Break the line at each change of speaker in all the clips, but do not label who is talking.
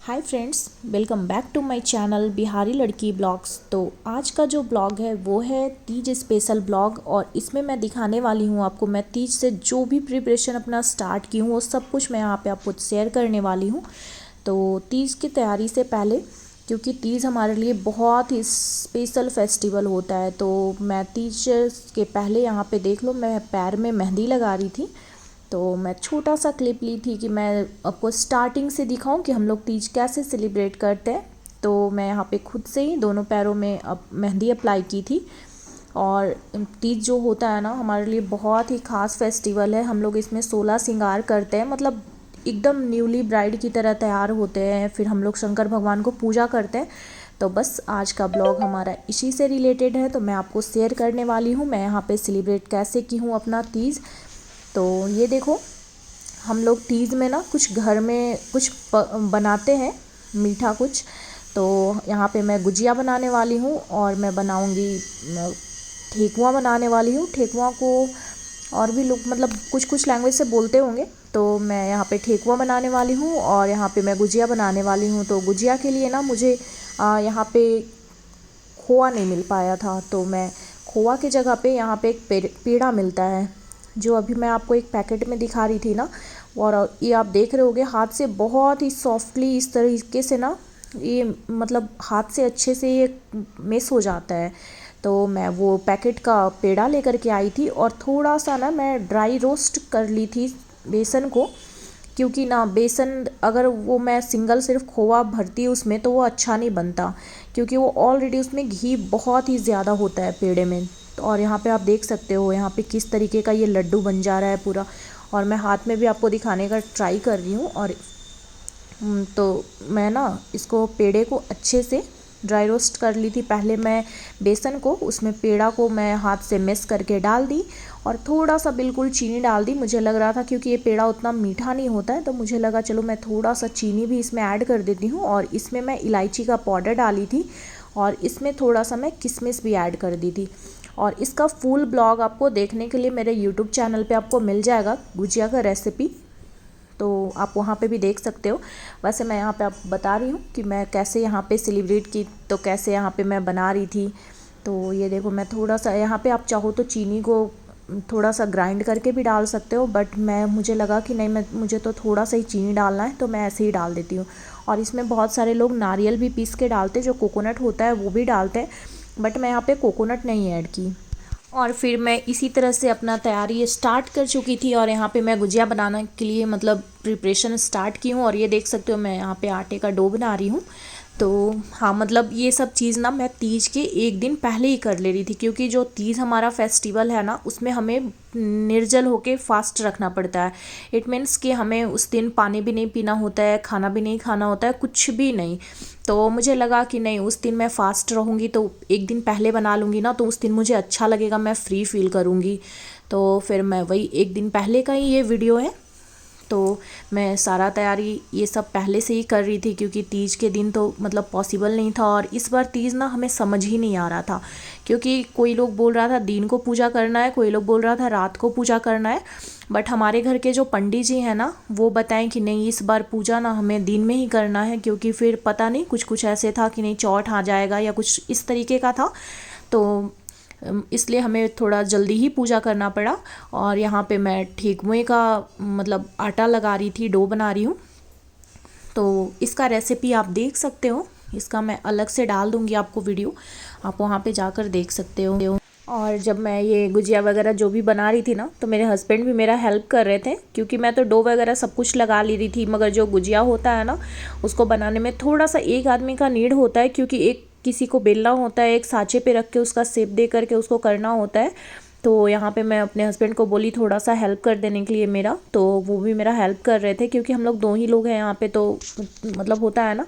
Hi friends, welcome back to my channel Bihari Ladki vlogs. तो आज का जो ब्लॉग है वो है तीज स्पेशल ब्लॉग। और इसमें मैं दिखाने वाली हूँ आपको मैं तीज से जो भी प्रिपरेशन अपना स्टार्ट की हूँ वो सब कुछ मैं यहाँ पे आपको शेयर करने वाली हूँ। तो तीज की तैयारी से पहले, क्योंकि तीज हमारे लिए बहुत ही स्पेशल फेस्टिवल होता है, तो मैं तीज के पहले यहाँ पे देख लो मैं पैर में मेहंदी लगा रही थी। तो मैं छोटा सा क्लिप ली थी कि मैं आपको स्टार्टिंग से दिखाऊं कि हम लोग तीज कैसे सेलिब्रेट करते हैं। तो मैं यहाँ पे खुद से ही दोनों पैरों में अब मेहंदी अप्लाई की थी। और तीज जो होता है ना हमारे लिए बहुत ही ख़ास फेस्टिवल है। हम लोग इसमें 16 श्रृंगार करते हैं, मतलब एकदम न्यूली ब्राइड की तरह तैयार होते हैं। फिर हम लोग शंकर भगवान को पूजा करते हैं। तो बस आज का ब्लॉग हमारा इसी से रिलेटेड है, तो मैं आपको शेयर करने वाली हूँ मैं यहाँ पे सेलिब्रेट कैसे की हूँ अपना तीज। तो ये देखो, हम लोग तीज में ना कुछ घर में कुछ बनाते हैं मीठा कुछ। तो यहाँ पे मैं गुजिया बनाने वाली हूँ और मैं बनाऊँगी ठेकुआ बनाने वाली हूँ। ठेकुआ को और भी लोग मतलब कुछ कुछ लैंग्वेज से बोलते होंगे, तो मैं यहाँ पे ठेकुआ बनाने वाली हूँ और यहाँ पे मैं गुजिया बनाने वाली हूँ। तो गुजिया के लिए ना मुझे यहाँ पे खोआ नहीं मिल पाया था, तो मैं खोआ की जगह पे यहाँ पे एक पेड़ा मिलता है, जो अभी मैं आपको एक पैकेट में दिखा रही थी ना। और ये आप देख रहे होगे हाथ से बहुत ही सॉफ्टली इस तरीके से ना, ये मतलब हाथ से अच्छे से ये मिस हो जाता है। तो मैं वो पैकेट का पेड़ा लेकर के आई थी और थोड़ा सा ना मैं ड्राई रोस्ट कर ली थी बेसन को। क्योंकि ना बेसन अगर वो मैं सिंगल सिर्फ खोआ भरती उसमें तो वो अच्छा नहीं बनता, क्योंकि वो ऑलरेडी उसमें घी बहुत ही ज़्यादा होता है पेड़े में। तो और यहाँ पे आप देख सकते हो यहाँ पे किस तरीके का ये लड्डू बन जा रहा है पूरा। और मैं हाथ में भी आपको दिखाने का ट्राई कर रही हूँ। और तो मैं ना इसको पेड़े को अच्छे से ड्राई रोस्ट कर ली थी। पहले मैं बेसन को उसमें पेड़ा को मैं हाथ से मिक्स करके डाल दी और थोड़ा सा बिल्कुल चीनी डाल दी। मुझे लग रहा था क्योंकि ये पेड़ा उतना मीठा नहीं होता है, तो मुझे लगा चलो मैं थोड़ा सा चीनी भी इसमें ऐड कर देती हूँ। और इसमें मैं इलायची का पाउडर डाली थी और इसमें थोड़ा सा मैं किशमिश भी ऐड कर दी थी। और इसका फुल ब्लॉग आपको देखने के लिए मेरे यूट्यूब चैनल पे आपको मिल जाएगा, गुजिया का रेसिपी, तो आप वहाँ पे भी देख सकते हो। वैसे मैं यहाँ पे आप बता रही हूँ कि मैं कैसे यहाँ पे सेलिब्रेट की, तो कैसे यहाँ पे मैं बना रही थी। तो ये देखो मैं थोड़ा सा यहाँ पे आप चाहो तो चीनी को थोड़ा सा ग्राइंड करके भी डाल सकते हो, बट मुझे लगा कि नहीं, मुझे तो थोड़ा सा ही चीनी डालना है, तो मैं ऐसे ही डाल देती हूँ। और इसमें बहुत सारे लोग नारियल भी पीस के डालते हैं, जो कोकोनट होता है वो भी डालते हैं, बट मैं यहाँ पे कोकोनट नहीं ऐड की। और फिर मैं इसी तरह से अपना तैयारी स्टार्ट कर चुकी थी और यहाँ पे मैं गुजिया बनाने के लिए मतलब प्रिपरेशन स्टार्ट की हूँ। और ये देख सकते हो मैं यहाँ पे आटे का डो बना रही हूँ। तो हाँ, मतलब ये सब चीज़ ना मैं तीज के एक दिन पहले ही कर ले रही थी, क्योंकि जो तीज हमारा फेस्टिवल है ना उसमें हमें निर्जल होके फास्ट रखना पड़ता है। इट मीन्स कि हमें उस दिन पानी भी नहीं पीना होता है, खाना भी नहीं खाना होता है, कुछ भी नहीं। तो मुझे लगा कि नहीं, उस दिन मैं फ़ास्ट रहूँगी तो एक दिन पहले बना लूँगी ना, तो उस दिन मुझे अच्छा लगेगा, मैं फ्री फील करूँगी। तो फिर मैं वही एक दिन पहले का ही ये वीडियो है। तो मैं सारा तैयारी ये सब पहले से ही कर रही थी, क्योंकि तीज के दिन तो मतलब पॉसिबल नहीं था। और इस बार तीज ना हमें समझ ही नहीं आ रहा था, क्योंकि कोई लोग बोल रहा था दिन को पूजा करना है, कोई लोग बोल रहा था रात को पूजा करना है। बट हमारे घर के जो पंडित जी हैं ना वो बताएं कि नहीं, इस बार पूजा ना हमें दिन में ही करना है, क्योंकि फिर पता नहीं कुछ कुछ ऐसे था कि नहीं चौथ आ जाएगा या कुछ इस तरीके का था। तो इसलिए हमें थोड़ा जल्दी ही पूजा करना पड़ा। और यहाँ पे मैं ठेकुए का मतलब आटा लगा रही थी, डो बना रही हूँ। तो इसका रेसिपी आप देख सकते हो, इसका मैं अलग से डाल दूँगी आपको वीडियो, आप वहाँ पे जाकर देख सकते हो। और जब मैं ये गुजिया वगैरह जो भी बना रही थी ना, तो मेरे हस्बैंड भी मेरा हेल्प कर रहे थे, क्योंकि मैं तो डो वगैरह सब कुछ लगा ली रही थी। मगर जो गुजिया होता है ना उसको बनाने में थोड़ा सा एक आदमी का नीड होता है, क्योंकि एक किसी को बेलना होता है, एक साँचे पे रख के उसका शेप दे करके उसको करना होता है। तो यहाँ पे मैं अपने हस्बैंड को बोली थोड़ा सा हेल्प कर देने के लिए मेरा, तो वो भी मेरा हेल्प कर रहे थे, क्योंकि हम लोग दो ही लोग हैं यहाँ पे। तो मतलब होता है ना,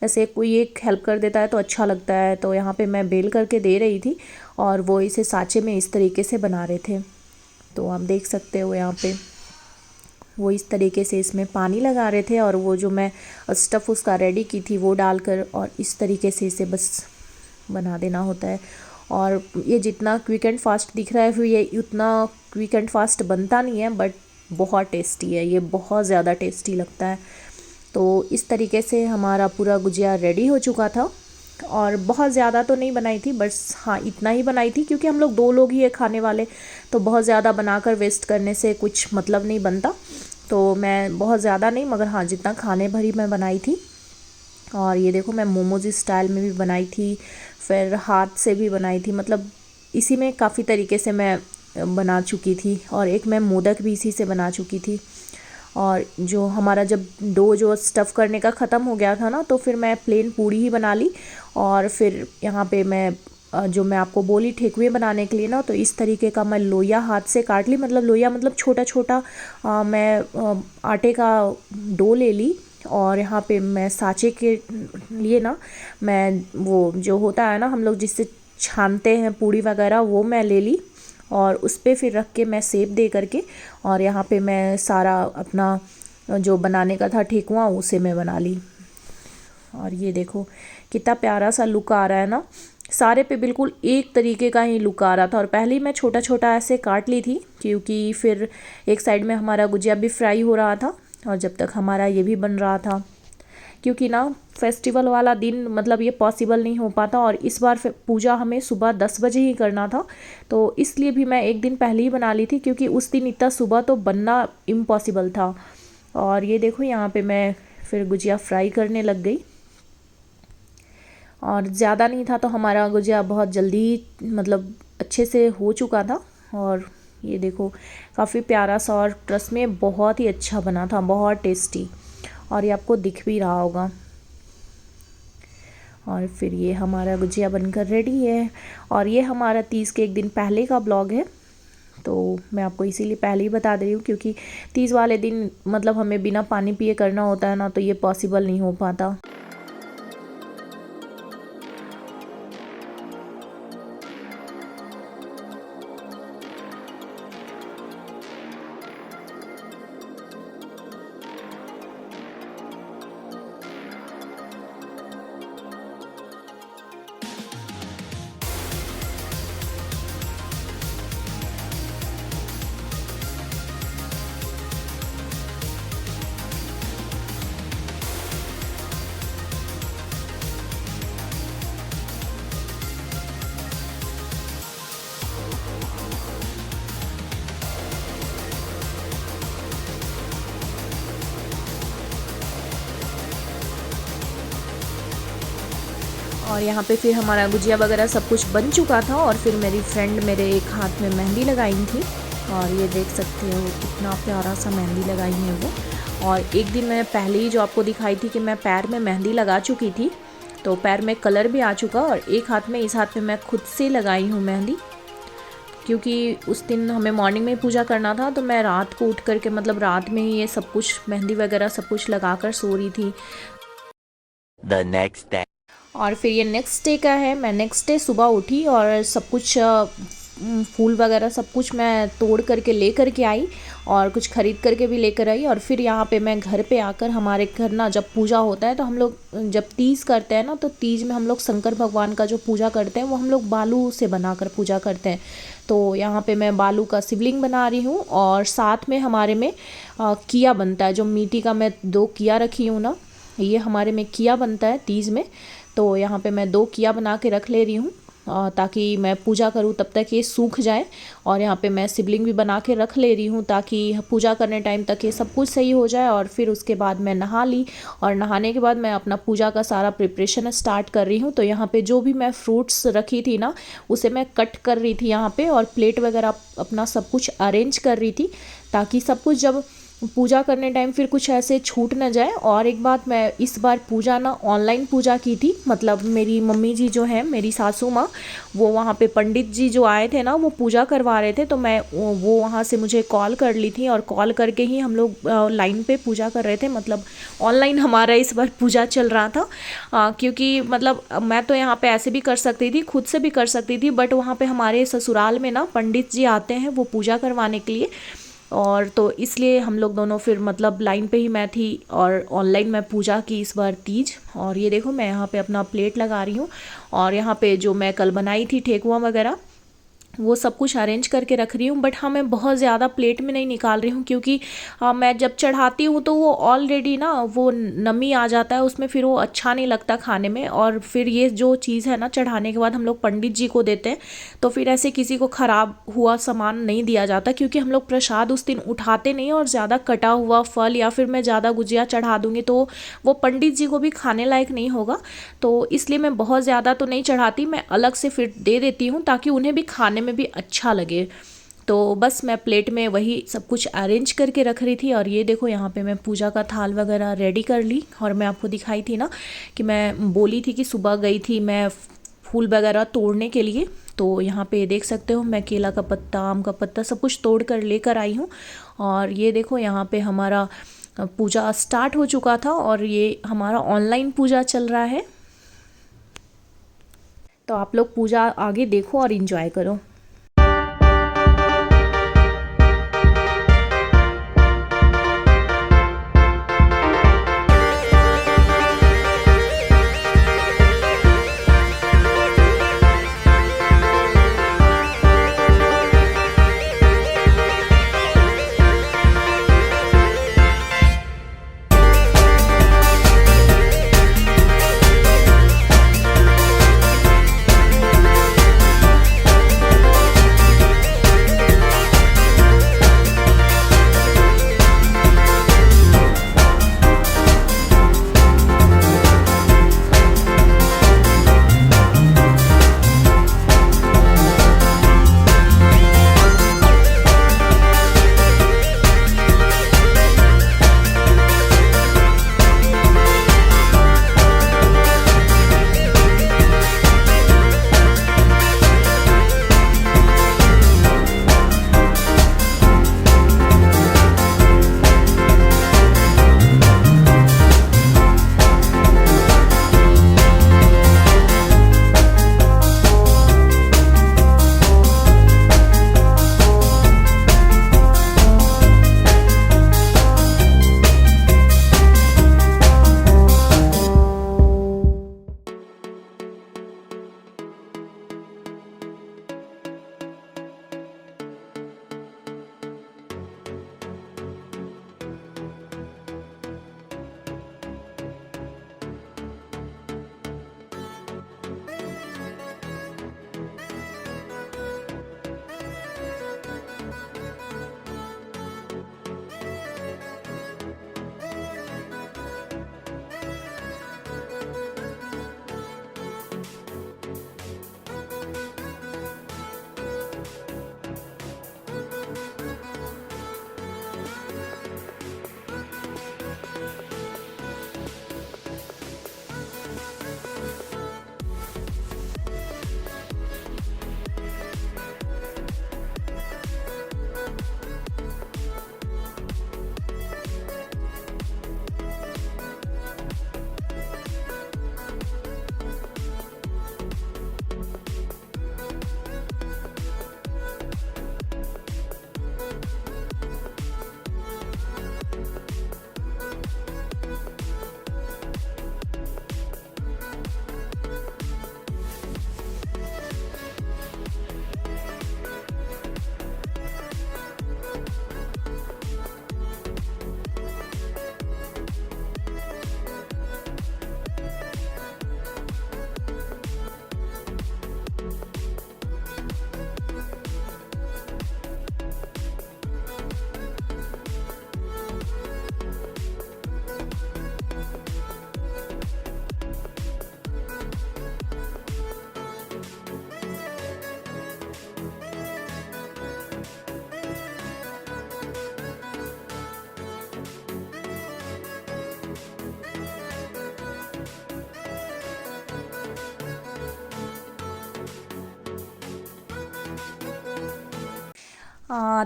ऐसे कोई एक हेल्प कर देता है तो अच्छा लगता है। तो यहाँ पे मैं बेल करके दे रही थी और वो इसे साँचे में इस तरीके से बना रहे थे। तो आप देख सकते हो यहाँ पे वो इस तरीके से इसमें पानी लगा रहे थे, और वो जो मैं स्टफ़ उसका रेडी की थी वो डालकर, और इस तरीके से इसे बस बना देना होता है। और ये जितना क्विक एंड फास्ट दिख रहा है फिर ये उतना क्विक एंड फास्ट बनता नहीं है, बट बहुत टेस्टी है ये, बहुत ज़्यादा टेस्टी लगता है। तो इस तरीके से हमारा पूरा गुजिया रेडी हो चुका था। और बहुत ज़्यादा तो नहीं बनाई थी, बस हाँ इतना ही बनाई थी क्योंकि हम लोग 2 लोग ही है खाने वाले, तो बहुत ज़्यादा बनाकर वेस्ट करने से कुछ मतलब नहीं बनता। तो मैं बहुत ज़्यादा नहीं, मगर हाँ जितना खाने भरी मैं बनाई थी। और ये देखो मैं मोमोज स्टाइल में भी बनाई थी, फिर हाथ से भी बनाई थी, मतलब इसी में काफ़ी तरीके से मैं बना चुकी थी। और एक मैं मोदक भी इसी से बना चुकी थी। और जो हमारा जब डो जो स्टफ़ करने का ख़त्म हो गया था ना, तो फिर मैं प्लेन पूड़ी ही बना ली। और फिर यहाँ पे मैं जो मैं आपको बोली ठेकुए बनाने के लिए ना, तो इस तरीके का मैं लोया हाथ से काट ली, मतलब लोया मतलब छोटा छोटा मैं आटे का डो ले ली। और यहाँ पे मैं साँचे के लिए ना, मैं वो जो होता है ना हम लोग जिससे छानते हैं पूड़ी वगैरह, वो मैं ले ली। और उस पर फिर रख के मैं सेप दे करके, और यहाँ पे मैं सारा अपना जो बनाने का था ठेकुआ उसे मैं बना ली। और ये देखो कितना प्यारा सा लुक आ रहा है ना, सारे पे बिल्कुल एक तरीके का ही लुक आ रहा था। और पहले ही मैं छोटा छोटा ऐसे काट ली थी, क्योंकि फिर एक साइड में हमारा गुजिया भी फ्राई हो रहा था और जब तक हमारा ये भी बन रहा था, क्योंकि ना फेस्टिवल वाला दिन मतलब ये पॉसिबल नहीं हो पाता। और इस बार पूजा हमें सुबह 10 बजे ही करना था, तो इसलिए भी मैं एक दिन पहले ही बना ली थी, क्योंकि उस दिन इतना सुबह तो बनना इम्पॉसिबल था। और ये देखो यहाँ पे मैं फिर गुजिया फ्राई करने लग गई। और ज़्यादा नहीं था तो हमारा गुजिया बहुत जल्दी मतलब अच्छे से हो चुका था। और ये देखो काफ़ी प्यारा सा, और ट्रस्ट में बहुत ही अच्छा बना था, बहुत टेस्टी। और ये आपको दिख भी रहा होगा। और फिर ये हमारा गुजिया बनकर रेडी है। और ये हमारा 30 के एक दिन पहले का ब्लॉग है, तो मैं आपको इसीलिए पहले ही बता दे रही हूँ, क्योंकि 30 वाले दिन मतलब हमें बिना पानी पिए करना होता है ना, तो ये पॉसिबल नहीं हो पाता। और यहाँ पे फिर हमारा गुजिया वगैरह सब कुछ बन चुका था। और फिर मेरी फ्रेंड मेरे एक हाथ में मेहंदी लगाई थी, और ये देख सकते हो कितना प्यारा सा मेहंदी लगाई है वो। और एक दिन मैं पहले ही जो आपको दिखाई थी कि मैं पैर में मेहंदी लगा चुकी थी, तो पैर में कलर भी आ चुका। और एक हाथ में, इस हाथ में मैं खुद से लगाई हूँ मेहंदी, क्योंकि उस दिन हमें मॉर्निंग में पूजा करना था, तो मैं रात को उठ करके मतलब रात में ही ये सब कुछ मेहंदी वगैरह सब कुछ लगा कर सो रही थी।
The next day.
और फिर ये नेक्स्ट डे का है। मैं नेक्स्ट डे सुबह उठी और सब कुछ फूल वगैरह सब कुछ मैं तोड़ करके ले करके आई, और कुछ ख़रीद करके भी लेकर आई। और फिर यहाँ पे मैं घर पे आकर, हमारे घर ना जब पूजा होता है तो हम लोग जब तीज करते हैं ना, तो तीज में हम लोग शंकर भगवान का जो पूजा करते हैं वो हम लोग बालू से बनाकर पूजा करते हैं। तो यहाँ पे मैं बालू का शिवलिंग बना रही हूँ, और साथ में हमारे में किया बनता है, जो मिट्टी का मैं 2 किया रखी हूँ ना, ये हमारे में किया बनता है तीज में। तो यहाँ पे मैं 2 किया बना के रख ले रही हूँ, ताकि मैं पूजा करूँ तब तक ये सूख जाए। और यहाँ पे मैं शिवलिंग भी बना के रख ले रही हूँ, ताकि पूजा करने टाइम तक ये सब कुछ सही हो जाए। और फिर उसके बाद मैं नहा ली, और नहाने के बाद मैं अपना पूजा का सारा प्रिपरेशन स्टार्ट कर रही हूँ। तो यहाँ पे जो भी मैं फ्रूट्स रखी थी ना, उसे मैं कट कर रही थी यहाँ पे, और प्लेट वगैरह अपना सब कुछ अरेंज कर रही थी, ताकि सब कुछ जब पूजा करने टाइम फिर कुछ ऐसे छूट ना जाए। और एक बात, मैं इस बार पूजा ना ऑनलाइन पूजा की थी, मतलब मेरी मम्मी जी जो है, मेरी सासू माँ, वो वहाँ पे पंडित जी जो आए थे ना, वो पूजा करवा रहे थे, तो मैं वो वहाँ से मुझे कॉल कर ली थी, और कॉल करके ही हम लोग लाइन पे पूजा कर रहे थे। मतलब ऑनलाइन हमारा इस बार पूजा चल रहा था, क्योंकि मतलब मैं तो यहाँ पे ऐसे भी कर सकती थी, खुद से भी कर सकती थी, बट वहाँ पे हमारे ससुराल में ना पंडित जी आते हैं वो पूजा करवाने के लिए। और तो इसलिए हम लोग दोनों फिर मतलब लाइन पे ही मैं थी, और ऑनलाइन मैं पूजा की इस बार तीज। और ये देखो मैं यहाँ पे अपना प्लेट लगा रही हूँ, और यहाँ पे जो मैं कल बनाई थी ठेकुआ वगैरह, वो सब कुछ अरेंज करके रख रही हूँ। बट हाँ, मैं बहुत ज़्यादा प्लेट में नहीं निकाल रही हूँ, क्योंकि मैं जब चढ़ाती हूँ तो वो ऑलरेडी ना वो नमी आ जाता है उसमें, फिर वो अच्छा नहीं लगता खाने में। और फिर ये जो चीज़ है ना, चढ़ाने के बाद हम लोग पंडित जी को देते हैं, तो फिर ऐसे किसी को ख़राब हुआ सामान नहीं दिया जाता, क्योंकि हम लोग प्रसाद उस दिन उठाते नहीं। और ज़्यादा कटा हुआ फल या फिर मैं ज़्यादा गुजिया चढ़ा दूँगी तो वो पंडित जी को भी खाने लायक नहीं होगा। तो इसलिए मैं बहुत ज़्यादा तो नहीं चढ़ाती, मैं अलग से फिर दे देती हूँ, ताकि उन्हें भी खाने में भी अच्छा लगे। तो बस मैं प्लेट में वही सब कुछ अरेंज करके रख रही थी। और ये देखो, यहाँ पे मैं पूजा का थाल वगैरह रेडी कर ली। और मैं आपको दिखाई थी ना कि मैं बोली थी कि सुबह गई थी मैं फूल वगैरह तोड़ने के लिए। तो यहाँ पे देख सकते हो, मैं केला का पत्ता, आम का पत्ता सब कुछ तोड़ कर लेकर आई हूँ। और ये देखो, यहाँ पे हमारा पूजा स्टार्ट हो चुका था, और ये हमारा ऑनलाइन पूजा चल रहा है। तो आप लोग पूजा आगे देखो और इन्जॉय करो।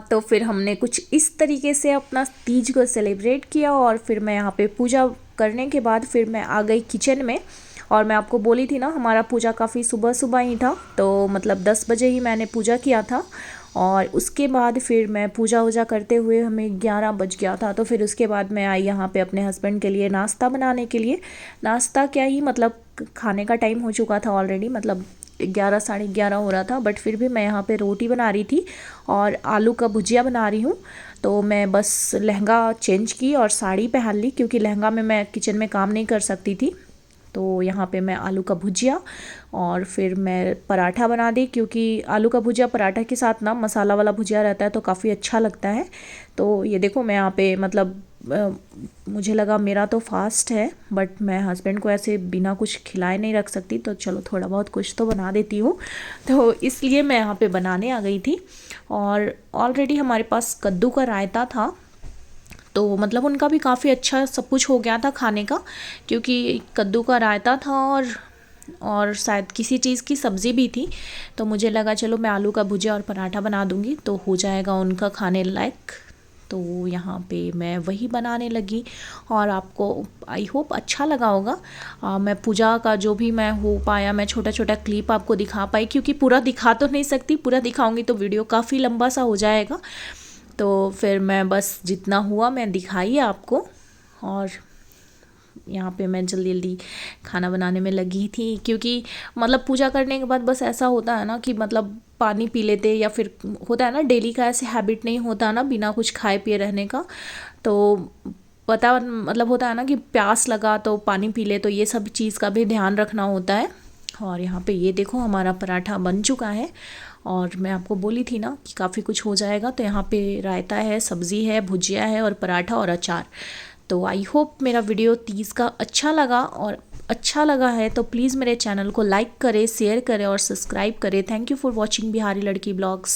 तो फिर हमने कुछ इस तरीके से अपना तीज को सेलिब्रेट किया। और फिर मैं यहाँ पे पूजा करने के बाद फिर मैं आ गई किचन में। और मैं आपको बोली थी ना, हमारा पूजा काफ़ी सुबह सुबह ही था, तो मतलब 10 बजे ही मैंने पूजा किया था। और उसके बाद फिर मैं पूजा वूजा करते हुए हमें 11 बज गया था। तो फिर उसके बाद मैं आई यहाँ पे अपने हस्बैंड के लिए नाश्ता बनाने के लिए। नाश्ता क्या ही, मतलब खाने का टाइम हो चुका था ऑलरेडी, मतलब 11 साढ़े 11 हो रहा था, बट फिर भी मैं यहाँ पे रोटी बना रही थी और आलू का भुजिया बना रही हूँ। तो मैं बस लहंगा चेंज की और साड़ी पहन ली, क्योंकि लहंगा में मैं किचन में काम नहीं कर सकती थी। तो यहाँ पे मैं आलू का भुजिया और फिर मैं पराठा बना दी, क्योंकि आलू का भुजिया पराठा के साथ ना मसाला वाला भुजिया रहता है तो काफ़ी अच्छा लगता है। तो ये देखो मैं यहाँ पे मतलब मुझे लगा मेरा तो फास्ट है, बट मैं हस्बैंड को ऐसे बिना कुछ खिलाए नहीं रख सकती, तो चलो थोड़ा बहुत कुछ तो बना देती हूँ। तो इसलिए मैं यहाँ पे बनाने आ गई थी। और ऑलरेडी हमारे पास कद्दू का रायता था, तो मतलब उनका भी काफ़ी अच्छा सब कुछ हो गया था खाने का, क्योंकि कद्दू का रायता था और शायद किसी चीज़ की सब्ज़ी भी थी। तो मुझे लगा चलो मैं आलू का भुजिया और पराठा बना दूंगी तो हो जाएगा उनका खाने लायक। तो यहाँ पे मैं वही बनाने लगी और आपको आई होप अच्छा लगा होगा। मैं पूजा का जो भी मैं हो पाया मैं छोटा छोटा क्लिप आपको दिखा पाई, क्योंकि पूरा दिखा तो नहीं सकती, पूरा दिखाऊंगी तो वीडियो काफ़ी लंबा सा हो जाएगा। तो फिर मैं बस जितना हुआ मैं दिखाई आपको। और यहाँ पे मैं जल्दी जल्दी खाना बनाने में लगी थी, क्योंकि मतलब पूजा करने के बाद बस ऐसा होता है ना कि मतलब पानी पी लेते, या फिर होता है ना डेली का ऐसे हैबिट नहीं होता ना बिना कुछ खाए पिए रहने का। तो पता मतलब होता है ना कि प्यास लगा तो पानी पी ले, तो ये सब चीज़ का भी ध्यान रखना होता है। और यहाँ पे ये देखो हमारा पराठा बन चुका है, और मैं आपको बोली थी ना कि काफ़ी कुछ हो जाएगा। तो यहाँ पे रायता है, सब्ज़ी है, भुजिया है और पराठा और अचार। तो आई होप मेरा वीडियो 30 का अच्छा लगा, और अच्छा लगा है तो प्लीज़ मेरे चैनल को लाइक करें, शेयर करें और सब्सक्राइब करें। Thank you for watching Bihari Ladki blogs.